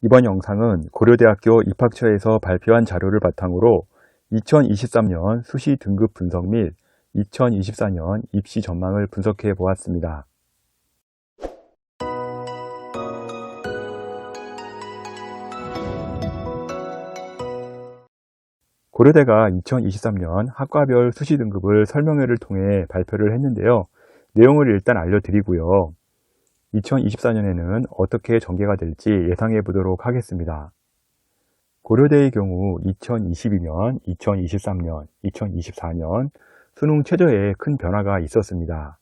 이번 영상은 고려대학교 입학처에서 발표한 자료를 바탕으로 2023년 수시 등급 분석 및 2024년 입시 전망을 분석해 보았습니다. 고려대가 2023년 학과별 수시 등급을 설명회를 통해 발표를 했는데요. 내용을 일단 알려드리고요. 2024년에는 어떻게 전개가 될지 예상해 보도록 하겠습니다. 고려대의 경우 2022년, 2023년, 2024년 수능 최저에 큰 변화가 있었습니다.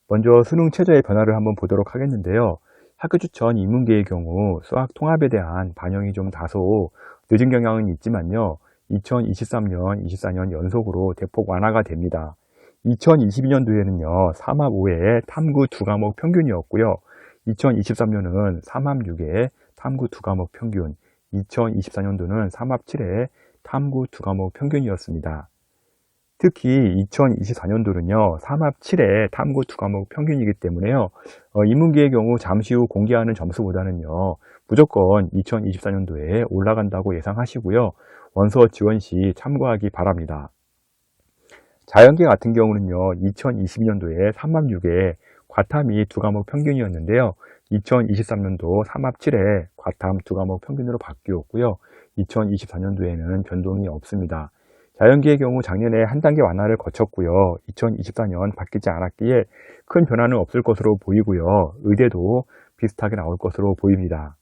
먼저 수능 최저의 변화를 한번 보도록 하겠는데요. 학교 추천 인문계의 경우 수학 통합에 대한 반영이 좀 다소 늦은 경향은 있지만요. 2023년, 24년 연속으로 대폭 완화가 됩니다. 2022년도에는요, 3합 5의 탐구 2과목 평균이었고요. 2023년은 3합 6의 탐구 2과목 평균, 2024년도는 3합 7의 탐구 2과목 평균이었습니다. 특히 2024년도는요, 3합 7의 탐구 2과목 평균이기 때문에요, 인문계의 경우 잠시 후 공개하는 점수보다는요, 무조건 2024년도에 올라간다고 예상하시고요, 원서 지원 시 참고하기 바랍니다. 자연계 같은 경우는요, 2022년도에 3합 6의 과탐이 2과목 평균이었는데요, 2023년도 3합 7의 과탐 2과목 평균으로 바뀌었고요, 2024년도에는 변동이 없습니다. 자연계의 경우 작년에 한 단계 완화를 거쳤고요, 2024년 바뀌지 않았기에 큰 변화는 없을 것으로 보이고요, 의대도 비슷하게 나올 것으로 보입니다.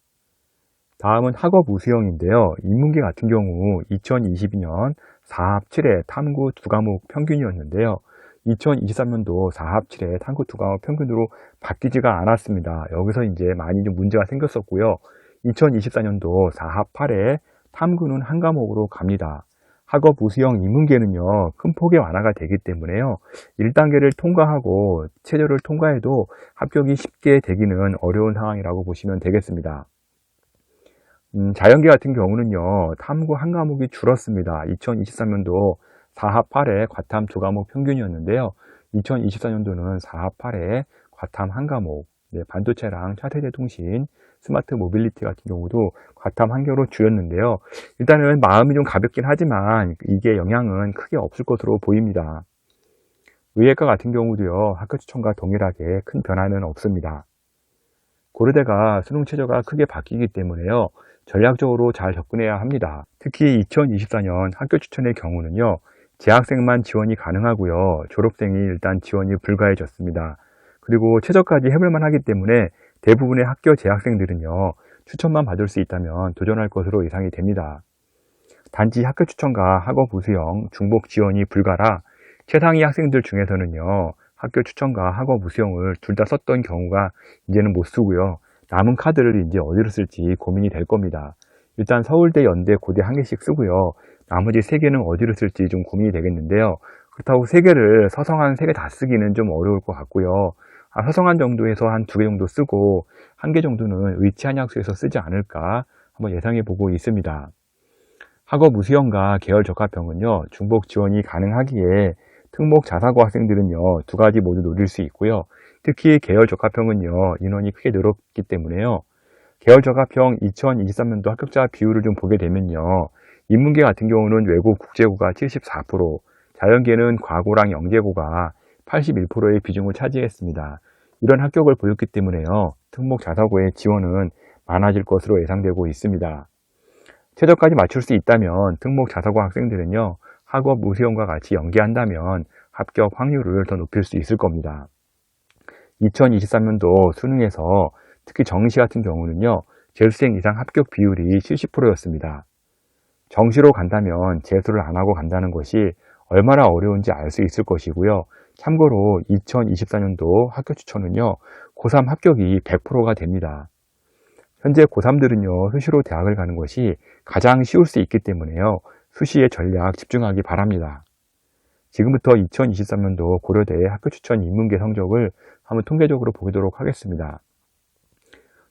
다음은 학업 우수형인데요. 인문계 같은 경우 2022년 4합 7의 탐구 2과목 평균이었는데요. 2023년도 4합 7의 탐구 2과목 평균으로 바뀌지가 않았습니다. 여기서 이제 많이 좀 문제가 생겼었고요. 2024년도 4합 8의 탐구는 한 과목으로 갑니다. 학업 우수형 인문계는요, 큰 폭의 완화가 되기 때문에요. 1단계를 통과하고 최저를 통과해도 합격이 쉽게 되기는 어려운 상황이라고 보시면 되겠습니다. 자연계 같은 경우는요, 탐구 한 과목이 줄었습니다. 2023년도 4합 8의 과탐 2과목 평균이었는데요. 2024년도는 4합 8의 과탐 한 과목, 반도체랑 차세대 통신, 스마트 모빌리티 같은 경우도 과탐 한 개로 줄였는데요. 일단은 마음이 좀 가볍긴 하지만 이게 영향은 크게 없을 것으로 보입니다. 의예과 같은 경우도요, 학교 추천과 동일하게 큰 변화는 없습니다. 고려대가 수능 최저가 크게 바뀌기 때문에요, 전략적으로 잘 접근해야 합니다. 특히 2024년 학교 추천의 경우는요, 재학생만 지원이 가능하고요, 졸업생이 일단 지원이 불가해졌습니다. 그리고 최저까지 해볼만 하기 때문에 대부분의 학교 재학생들은요, 추천만 받을 수 있다면 도전할 것으로 예상이 됩니다. 단지 학교 추천과 학업 우수형, 중복 지원이 불가라 최상위 학생들 중에서는요, 학교 추천과 학업 우수형을 둘 다 썼던 경우가 이제는 못 쓰고요, 남은 카드를 이제 어디로 쓸지 고민이 될 겁니다. 일단 서울대, 연대, 고대 한 개씩 쓰고요, 나머지 3개는 어디로 쓸지 좀 고민이 되겠는데요. 그렇다고 3개를 서성한 3개 다 쓰기는 좀 어려울 것 같고요. 서성한 정도에서 한 2개 정도 쓰고 1개 정도는 의치한약수에서 쓰지 않을까 한번 예상해 보고 있습니다. 학업 우수형과 계열 적합형은요, 중복 지원이 가능하기에 특목 자사고 학생들은요, 2가지 모두 노릴 수 있고요. 특히 계열 적합형은요, 인원이 크게 늘었기 때문에요. 계열 적합형 2023년도 합격자 비율을 좀 보게 되면요, 인문계 같은 경우는 외고 국제고가 74%, 자연계는 과고랑 영재고가 81%의 비중을 차지했습니다. 이런 합격을 보였기 때문에요, 특목 자사고의 지원은 많아질 것으로 예상되고 있습니다. 최저까지 맞출 수 있다면 특목 자사고 학생들은요, 학업 우수형과 같이 연계한다면 합격 확률을 더 높일 수 있을 겁니다. 2023년도 수능에서 특히 정시 같은 경우는요, 재수생 이상 합격 비율이 70%였습니다. 정시로 간다면 재수를 안 하고 간다는 것이 얼마나 어려운지 알 수 있을 것이고요. 참고로 2024년도 학교 추천은요, 고3 합격이 100%가 됩니다. 현재 고3들은요, 수시로 대학을 가는 것이 가장 쉬울 수 있기 때문에요, 수시의 전략 집중하기 바랍니다. 지금부터 2023년도 고려대 학교 추천 인문계 성적을 한번 통계적으로 보도록 하겠습니다.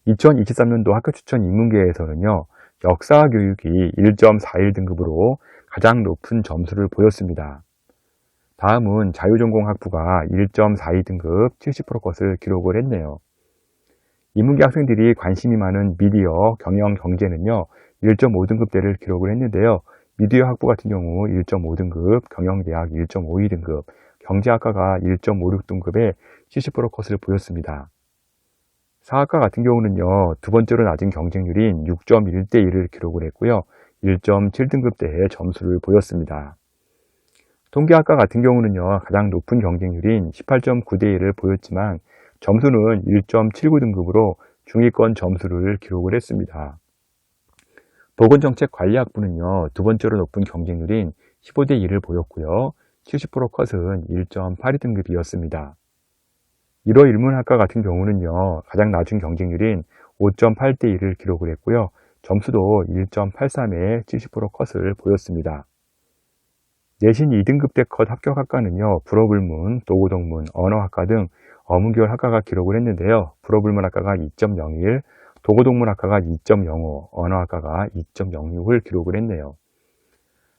2023년도 학교 추천 인문계에서는요, 역사 교육이 1.41 등급으로 가장 높은 점수를 보였습니다. 다음은 자유전공학부가 1.42등급 70% 것을 기록을 했네요. 인문계 학생들이 관심이 많은 미디어, 경영, 경제는요 1.5등급대를 기록을 했는데요. 미디어 학부 같은 경우 1.5등급, 경영대학 1.52등급, 경제학과가 1.56등급의 70% 컷을 보였습니다. 사학과 같은 경우는요 두 번째로 낮은 경쟁률인 6.1대1을 기록을 했고요. 1.7등급대의 점수를 보였습니다. 통계학과 같은 경우는요 가장 높은 경쟁률인 18.9대1을 보였지만 점수는 1.79등급으로 중위권 점수를 기록을 했습니다. 보건정책관리학부는요 두 번째로 높은 경쟁률인 15대1을 보였고요. 70% 컷은 1.82등급이었습니다. 1호 일문학과 같은 경우는요 가장 낮은 경쟁률인 5.8대1을 기록을 했고요. 점수도 1.83의 70% 컷을 보였습니다. 내신 2등급대 컷 합격학과는요 불어불문, 도구동문, 언어학과 등 어문계열 학과가 기록을 했는데요. 불어불문학과가 2.01, 도구동문학과가 2.05, 언어학과가 2.06을 기록을 했네요.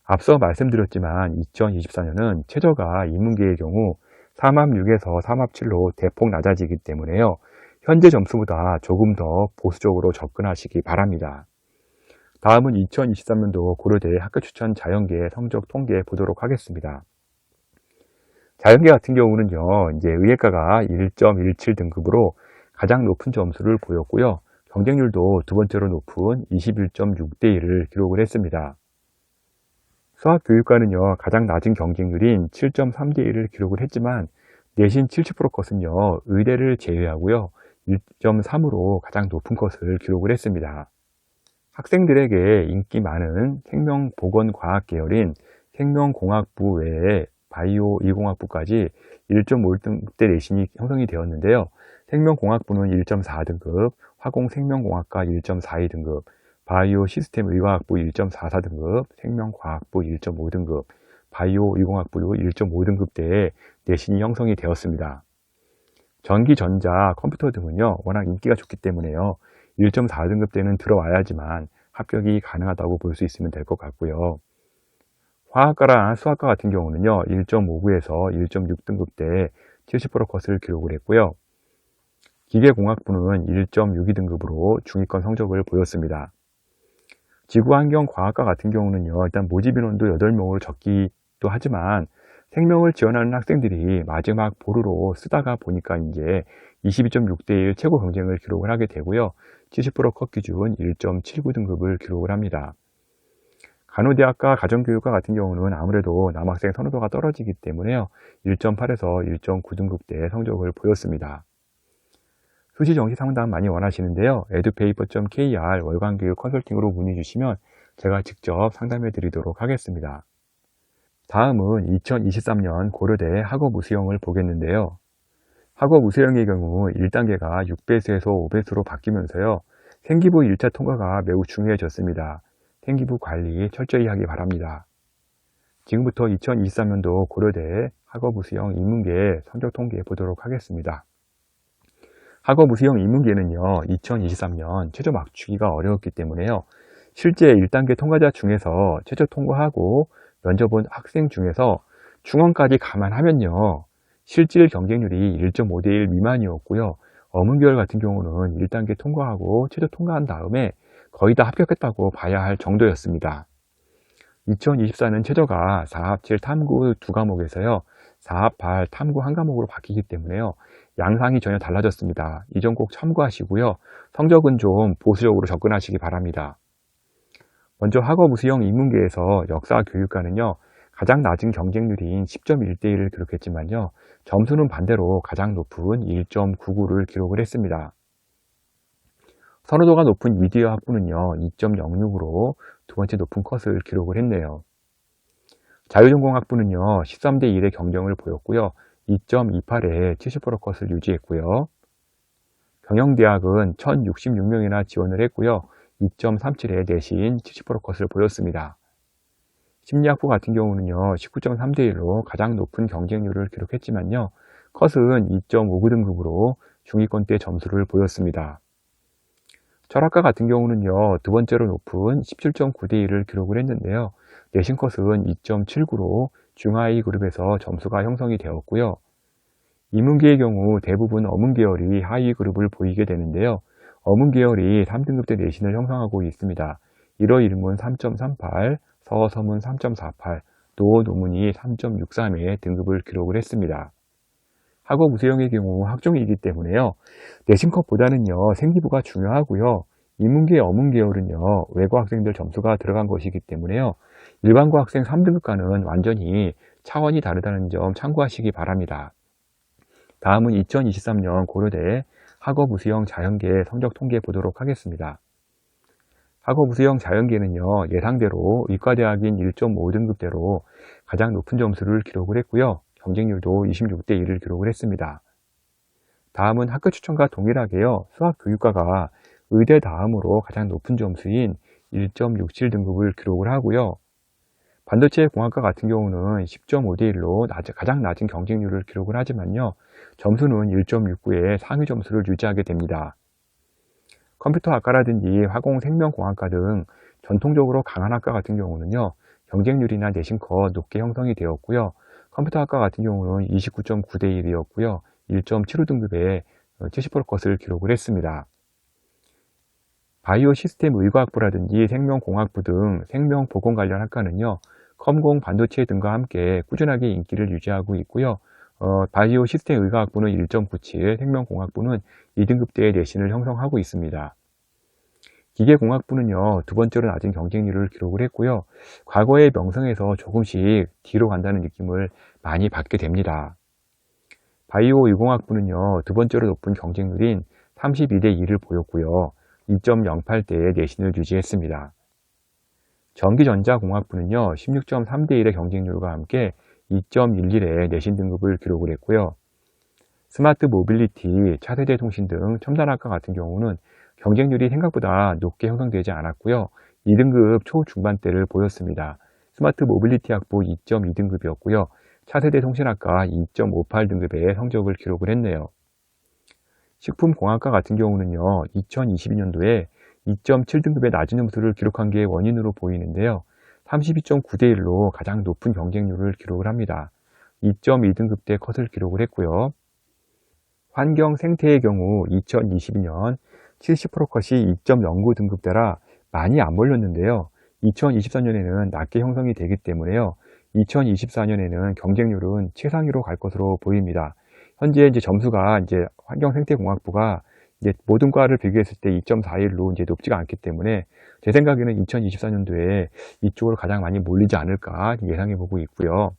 앞서 말씀드렸지만 2024년은 최저가 인문계의 경우 3합6에서 3합7로 대폭 낮아지기 때문에요. 현재 점수보다 조금 더 보수적으로 접근하시기 바랍니다. 다음은 2023년도 고려대 학교추천 자연계 성적 통계 보도록 하겠습니다. 자연계 같은 경우는요, 이제 의예과가 1.17등급으로 가장 높은 점수를 보였고요. 경쟁률도 두 번째로 높은 21.6대1을 기록을 했습니다. 수학교육과는요, 가장 낮은 경쟁률인 7.3대1을 기록을 했지만 내신 70% 컷은요, 의대를 제외하고요, 1.3으로 가장 높은 컷을 기록을 했습니다. 학생들에게 인기 많은 생명보건과학 계열인 생명공학부 외에 바이오 이공학부까지 1.5등급대 내신이 형성이 되었는데요. 생명공학부는 1.4등급, 화공생명공학과 1.42등급, 바이오 시스템 의과학부 1.44등급, 생명과학부 1.5등급, 바이오 이공학부도 1.5등급대에 내신이 형성이 되었습니다. 전기, 전자, 컴퓨터 등은요, 워낙 인기가 좋기 때문에요. 1.4등급대는 들어와야지만 합격이 가능하다고 볼 수 있으면 될 것 같고요. 화학과랑 수학과 같은 경우는요, 1.59에서 1.6등급대에 70% 컷을 기록을 했고요. 기계공학부는 1.62등급으로 중위권 성적을 보였습니다. 지구환경과학과 같은 경우는요, 일단 모집 인원도 8명으로 적기도 하지만 생명을 지원하는 학생들이 마지막 보루로 쓰다가 보니까 이제 22.6대1 최고 경쟁을 기록을 하게 되고요. 70% 컷 기준 1.79등급을 기록을 합니다. 간호대학과 가정교육과 같은 경우는 아무래도 남학생 선호도가 떨어지기 때문에요. 1.8에서 1.9등급대의 성적을 보였습니다. 수시 정시 상담 많이 원하시는데요. edupaper.kr 월간교육 컨설팅으로 문의 주시면 제가 직접 상담해 드리도록 하겠습니다. 다음은 2023년 고려대 학업 우수형을 보겠는데요. 학업 우수형의 경우 1단계가 6배수에서 5배수로 바뀌면서요. 생기부 1차 통과가 매우 중요해졌습니다. 생기부 관리 철저히 하기 바랍니다. 지금부터 2023년도 고려대 학업 우수형 인문계 성적 통계 보도록 하겠습니다. 학업 우수형 인문계는요, 2023년 최저 맞추기가 어려웠기 때문에요. 실제 1단계 통과자 중에서 최저 통과하고 면접 본 학생 중에서 중원까지 감안하면요, 실질 경쟁률이 1.5대1 미만이었고요. 어문계열 같은 경우는 1단계 통과하고 최저 통과한 다음에 거의 다 합격했다고 봐야 할 정도였습니다. 2024년 최저가 4합 7 탐구 2과목에서요. 4합 8 탐구 1과목으로 바뀌기 때문에요. 양상이 전혀 달라졌습니다. 이 점 꼭 참고하시고요. 성적은 좀 보수적으로 접근하시기 바랍니다. 먼저 학업 우수형 인문계에서 역사교육과는요. 가장 낮은 경쟁률인 10.1대1을 기록했지만요. 점수는 반대로 가장 높은 1.99를 기록을 했습니다. 선호도가 높은 미디어 학부는요. 2.06으로 두 번째 높은 컷을 기록을 했네요. 자유전공학부는요. 13대1의 경쟁을 보였고요. 2.28에 70% 컷을 유지했고요. 경영대학은 1066명이나 지원을 했고요. 2.37에 내신 70% 컷을 보였습니다. 심리학부 같은 경우는요. 19.3대1로 가장 높은 경쟁률을 기록했지만요. 컷은 2.59등급으로 중위권대 점수를 보였습니다. 철학과 같은 경우는요. 두 번째로 높은 17.9대1을 기록을 했는데요. 내신 컷은 2.79로 중하위 그룹에서 점수가 형성이 되었고요. 인문계의 경우 대부분 어문계열이 하위 그룹을 보이게 되는데요. 어문 계열이 3등급대 내신을 형성하고 있습니다. 일어일문 3.38, 서서문 3.48, 또 노문이 3.63의 등급을 기록을 했습니다. 학업 우수형의 경우 학종이기 때문에요. 내신컷보다는요, 생기부가 중요하고요. 인문계, 어문 계열은요, 외고 학생들 점수가 들어간 것이기 때문에요. 일반고 학생 3등급과는 완전히 차원이 다르다는 점 참고하시기 바랍니다. 다음은 2023년 고려대 학업 우수형 자연계 성적 통계 보도록 하겠습니다. 학업 우수형 자연계는요, 예상대로 의과대학인 1.5등급대로 가장 높은 점수를 기록을 했고요. 경쟁률도 26대 1을 기록을 했습니다. 다음은 학교 추천과 동일하게요, 수학교육과가 의대 다음으로 가장 높은 점수인 1.67등급을 기록을 하고요. 반도체 공학과 같은 경우는 10.5대 1로 가장 낮은 경쟁률을 기록을 하지만요, 점수는 1.69의 상위 점수를 유지하게 됩니다. 컴퓨터학과라든지 화공생명공학과 등 전통적으로 강한 학과 같은 경우는요, 경쟁률이나 내신컷 높게 형성이 되었고요. 컴퓨터학과 같은 경우는 29.9대 1이었고요. 1.75등급의 70% 컷을 기록을 했습니다. 바이오 시스템 의과학부라든지 생명공학부 등 생명보건 관련 학과는요, 컴공 반도체 등과 함께 꾸준하게 인기를 유지하고 있고요. 바이오 시스템 의과학부는 1.97, 생명공학부는 2등급대의 내신을 형성하고 있습니다. 기계공학부는요, 두 번째로 낮은 경쟁률을 기록을 했고요. 과거의 명성에서 조금씩 뒤로 간다는 느낌을 많이 받게 됩니다. 바이오 의공학부는요, 두 번째로 높은 경쟁률인 32대 2를 보였고요. 2.08대의 내신을 유지했습니다. 전기전자공학부는요, 16.3대 1의 경쟁률과 함께 2.11의 내신 등급을 기록을 했고요. 스마트 모빌리티, 차세대 통신 등 첨단학과 같은 경우는 경쟁률이 생각보다 높게 형성되지 않았고요. 2등급 초중반대를 보였습니다. 스마트 모빌리티 학부 2.2등급이었고요. 차세대 통신학과 2.58등급의 성적을 기록을 했네요. 식품공학과 같은 경우는요, 2022년도에 2.7등급의 낮은 점수를 기록한 게 원인으로 보이는데요. 32.9대 1로 가장 높은 경쟁률을 기록을 합니다. 2.2등급대 컷을 기록을 했고요. 환경생태의 경우 2022년 70% 컷이 2.09등급대라 많이 안 몰렸는데요. 2023년에는 낮게 형성이 되기 때문에요. 2024년에는 경쟁률은 최상위로 갈 것으로 보입니다. 현재 이제 점수가 이제 환경생태공학부가 이제 모든 과를 비교했을 때 2.41로 이제 높지가 않기 때문에 제 생각에는 2024년도에 이쪽으로 가장 많이 몰리지 않을까 예상해 보고 있고요.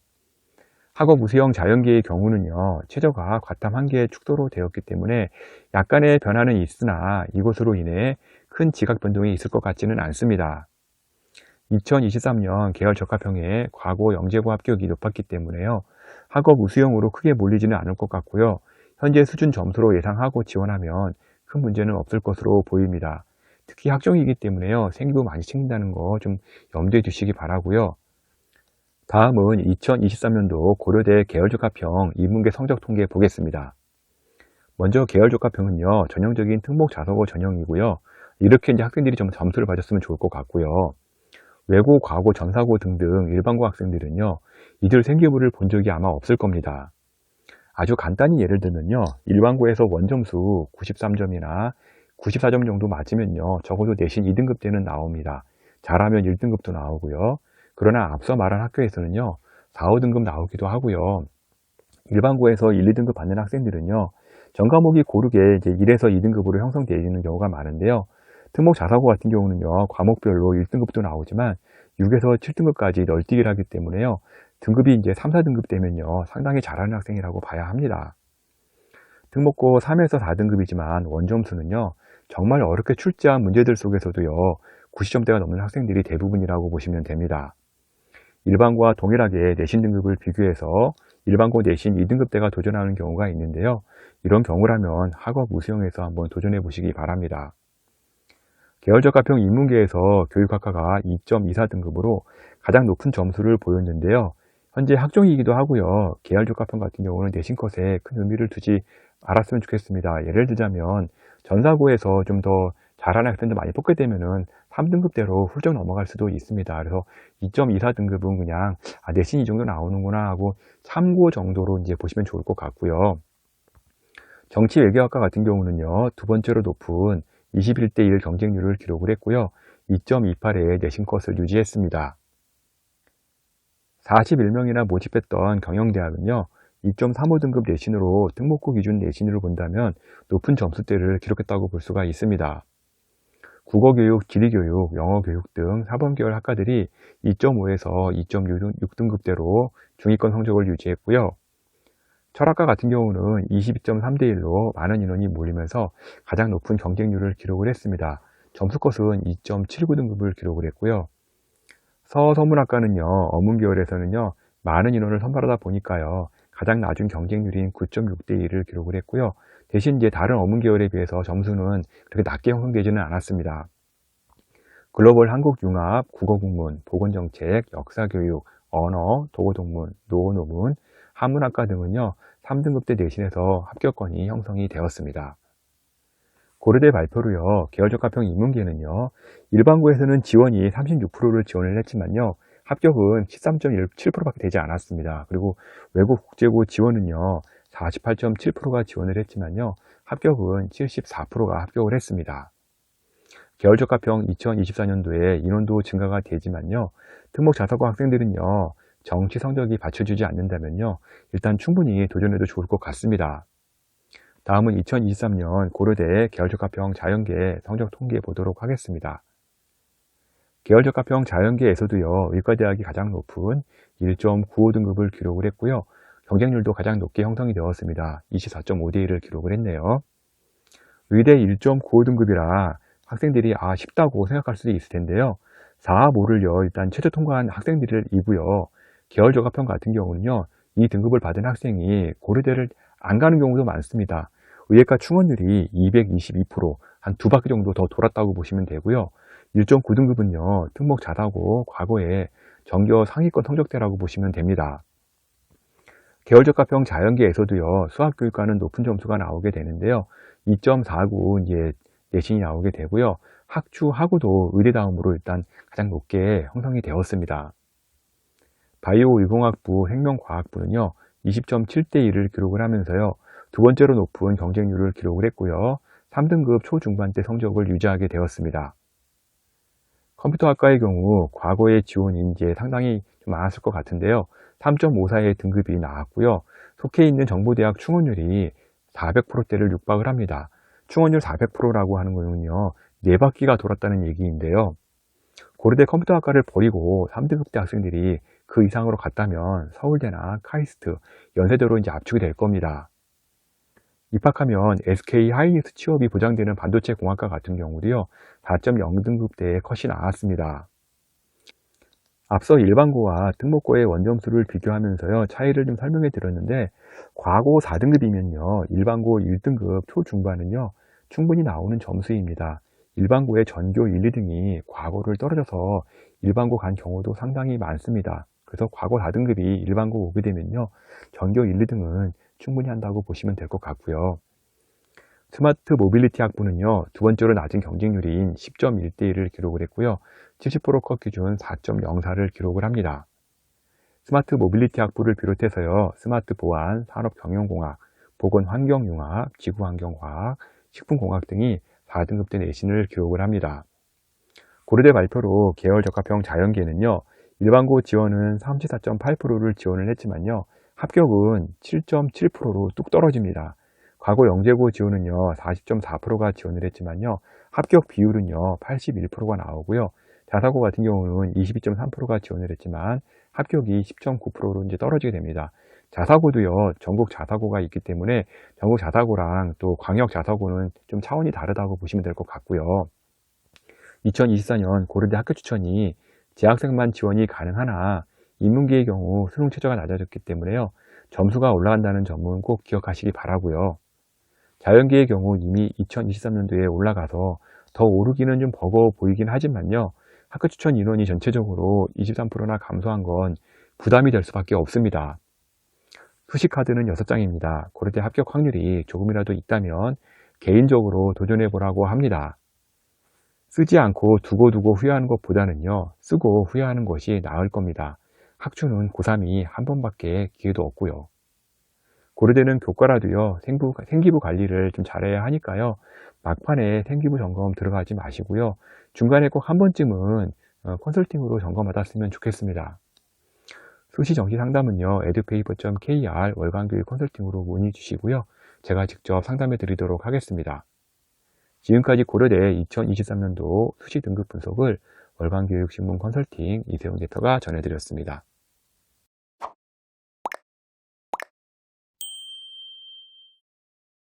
학업 우수형 자연계의 경우는요, 최저가 과탐 1개의 축소로 되었기 때문에 약간의 변화는 있으나 이것으로 인해 큰 지각 변동이 있을 것 같지는 않습니다. 2023년 계열 적합형의 과고 영재고 합격이 높았기 때문에요, 학업 우수형으로 크게 몰리지는 않을 것 같고요. 현재 수준 점수로 예상하고 지원하면 큰 문제는 없을 것으로 보입니다. 특히 학종이기 때문에요, 생기부 많이 챙긴다는 거 좀 염두에 두시기 바라고요. 다음은 2023년도 고려대 계열적합형 인문계 성적 통계 보겠습니다. 먼저 계열적합형은요, 전형적인 특목 자사고 전형이고요. 이렇게 이제 학생들이 좀 점수를 받았으면 좋을 것 같고요. 외고, 과고, 전사고 등등 일반고 학생들은요, 이들 생기부를 본 적이 아마 없을 겁니다. 아주 간단히 예를 들면요, 일반고에서 원점수 93점이나 94점 정도 맞으면요, 적어도 내신 2등급 때는 나옵니다. 잘하면 1등급도 나오고요. 그러나 앞서 말한 학교에서는요, 4, 5등급 나오기도 하고요. 일반고에서 1, 2등급 받는 학생들은요, 전 과목이 고르게 이제 1에서 2등급으로 형성되어 있는 경우가 많은데요. 특목 자사고 같은 경우는요, 과목별로 1등급도 나오지만 6에서 7등급까지 널뛰기를 하기 때문에요, 등급이 이제 3, 4등급 되면요, 상당히 잘하는 학생이라고 봐야 합니다. 특목고 3에서 4등급이지만 원점수는요, 정말 어렵게 출제한 문제들 속에서도요, 90점대가 넘는 학생들이 대부분이라고 보시면 됩니다. 일반고와 동일하게 내신 등급을 비교해서 일반고 내신 2등급대가 도전하는 경우가 있는데요. 이런 경우라면 학업 우수형에서 한번 도전해 보시기 바랍니다. 계열적합형 인문계에서 교육학과가 2.24등급으로 가장 높은 점수를 보였는데요. 현재 학종이기도 하고요. 계열적합형 같은 경우는 내신컷에 큰 의미를 두지 않았으면 좋겠습니다. 예를 들자면 전사고에서 좀 더 잘하는 학생들 많이 뽑게 되면은 3등급대로 훌쩍 넘어갈 수도 있습니다. 그래서 2.24등급은 그냥 내신 이 정도 나오는구나 하고 참고 정도로 이제 보시면 좋을 것 같고요. 정치 외교학과 같은 경우는요, 두 번째로 높은 21대 1 경쟁률을 기록을 했고요. 2.28의 내신컷을 유지했습니다. 41명이나 모집했던 경영대학은요, 2.35등급 내신으로 특목고 기준 내신으로 본다면 높은 점수대를 기록했다고 볼 수가 있습니다. 국어교육, 지리교육, 영어교육 등 사범계열 학과들이 2.5에서 2.6등급대로 중위권 성적을 유지했고요. 철학과 같은 경우는 22.3대 1로 많은 인원이 몰리면서 가장 높은 경쟁률을 기록을 했습니다. 점수컷은 2.79등급을 기록을 했고요. 서서문학과는요, 어문계열에서는요, 많은 인원을 선발하다 보니까요, 가장 낮은 경쟁률인 9.6대 1을 기록을 했고요. 대신 이제 다른 어문계열에 비해서 점수는 그렇게 낮게 형성되지는 않았습니다. 글로벌 한국융합, 국어국문, 보건정책, 역사교육, 언어, 도고동문, 노노문, 한문학과 등은요, 3등급대 내신에서 합격권이 형성이 되었습니다. 고려대 발표로요, 계열적합형 인문계는요, 일반고에서는 지원이 36%를 지원을 했지만요, 합격은 13.7%밖에 되지 않았습니다. 그리고 외국 국제고 지원은요, 48.7%가 지원을 했지만요, 합격은 74%가 합격을 했습니다. 계열적합형 2024년도에 인원도 증가가 되지만요, 특목 자사고 학생들은요, 정시 성적이 받쳐주지 않는다면요, 일단 충분히 도전해도 좋을 것 같습니다. 다음은 2023년 고려대 계열적합형 자연계 성적 통계해 보도록 하겠습니다. 계열적합형 자연계에서도요, 의과대학이 가장 높은 1.95등급을 기록을 했고요, 경쟁률도 가장 높게 형성이 되었습니다. 24.5대 1을 기록을 했네요. 의대 1.95등급이라 학생들이 쉽다고 생각할 수도 있을 텐데요. 4, 5를요, 일단 최저 통과한 학생들이고요. 계열적합형 같은 경우는요, 이 등급을 받은 학생이 고려대를 안 가는 경우도 많습니다. 의예과 충원율이 222%, 한 두 바퀴 정도 더 돌았다고 보시면 되고요. 1.9등급은요, 특목 자사고 과거에 전교 상위권 성적대라고 보시면 됩니다. 계열적합형 자연계에서도요, 수학교육과는 높은 점수가 나오게 되는데요. 2.49 이제 내신이 나오게 되고요. 학추, 하구도 의대 다음으로 일단 가장 높게 형성이 되었습니다. 바이오 의공학부, 생명과학부는요, 20.7대 1을 기록을 하면서요, 두 번째로 높은 경쟁률을 기록을 했고요. 3등급 초중반대 성적을 유지하게 되었습니다. 컴퓨터학과의 경우 과거의 지원이 이제 상당히 좀 많았을 것 같은데요. 3.54의 등급이 나왔고요. 속해 있는 정보대학 충원율이 400%대를 육박을 합니다. 충원율 400%라고 하는 거는요, 4바퀴가 돌았다는 얘기인데요. 고려대 컴퓨터학과를 버리고 3등급대 학생들이 그 이상으로 갔다면 서울대나 카이스트, 연세대로 이제 압축이 될 겁니다. 입학하면 SK 하이닉스 취업이 보장되는 반도체 공학과 같은 경우도요, 4.0등급대의 컷이 나왔습니다. 앞서 일반고와 특목고의 원점수를 비교하면서요, 차이를 좀 설명해 드렸는데, 과고 4등급이면요, 일반고 1등급 초중반은요, 충분히 나오는 점수입니다. 일반고의 전교 1, 2등이 과고를 떨어져서 일반고 간 경우도 상당히 많습니다. 그래서 과고 4등급이 일반고 오게 되면요, 전교 1, 2등은 충분히 한다고 보시면 될 것 같고요. 스마트 모빌리티 학부는요, 두 번째로 낮은 경쟁률인 10.1대 1을 기록을 했고요. 70% 컷 기준 4.04를 기록을 합니다. 스마트 모빌리티 학부를 비롯해서요, 스마트 보안, 산업경영공학, 보건환경융합, 지구환경과학, 식품공학 등이 4등급대 내신을 기록을 합니다. 고려대 발표로 계열적합형 자연계는요, 일반고 지원은 34.8%를 지원을 했지만요, 합격은 7.7%로 뚝 떨어집니다. 과거 영재고 지원은요, 40.4%가 지원을 했지만요, 합격 비율은요, 81%가 나오고요. 자사고 같은 경우는 22.3%가 지원을 했지만 합격이 10.9%로 이제 떨어지게 됩니다. 자사고도요, 전국 자사고가 있기 때문에 전국 자사고랑 또 광역 자사고는 좀 차원이 다르다고 보시면 될 것 같고요. 2024년 고려대 학교 추천이 재학생만 지원이 가능하나 인문계의 경우 수능 최저가 낮아졌기 때문에요, 점수가 올라간다는 점은 꼭 기억하시기 바라고요. 자연계의 경우 이미 2023년도에 올라가서 더 오르기는 좀 버거워 보이긴 하지만요, 학교 추천 인원이 전체적으로 23%나 감소한 건 부담이 될 수밖에 없습니다. 수시카드는 6장입니다. 고려대 합격 확률이 조금이라도 있다면 개인적으로 도전해 보라고 합니다. 쓰지 않고 두고 후회하는 것보다는요, 쓰고 후회하는 것이 나을 겁니다. 학추는 고3이 한 번밖에 기회도 없고요. 고려대는 교과라도요, 생기부 관리를 좀 잘해야 하니까요, 막판에 생기부 점검 들어가지 마시고요. 중간에 꼭 한 번쯤은 컨설팅으로 점검받았으면 좋겠습니다. 수시 정시 상담은요, edupaper.kr, 월간교육 컨설팅으로 문의 주시고요. 제가 직접 상담해 드리도록 하겠습니다. 지금까지 고려대 2023년도 수시 등급 분석을 월간교육신문 컨설팅 이세훈 데이터가 전해드렸습니다.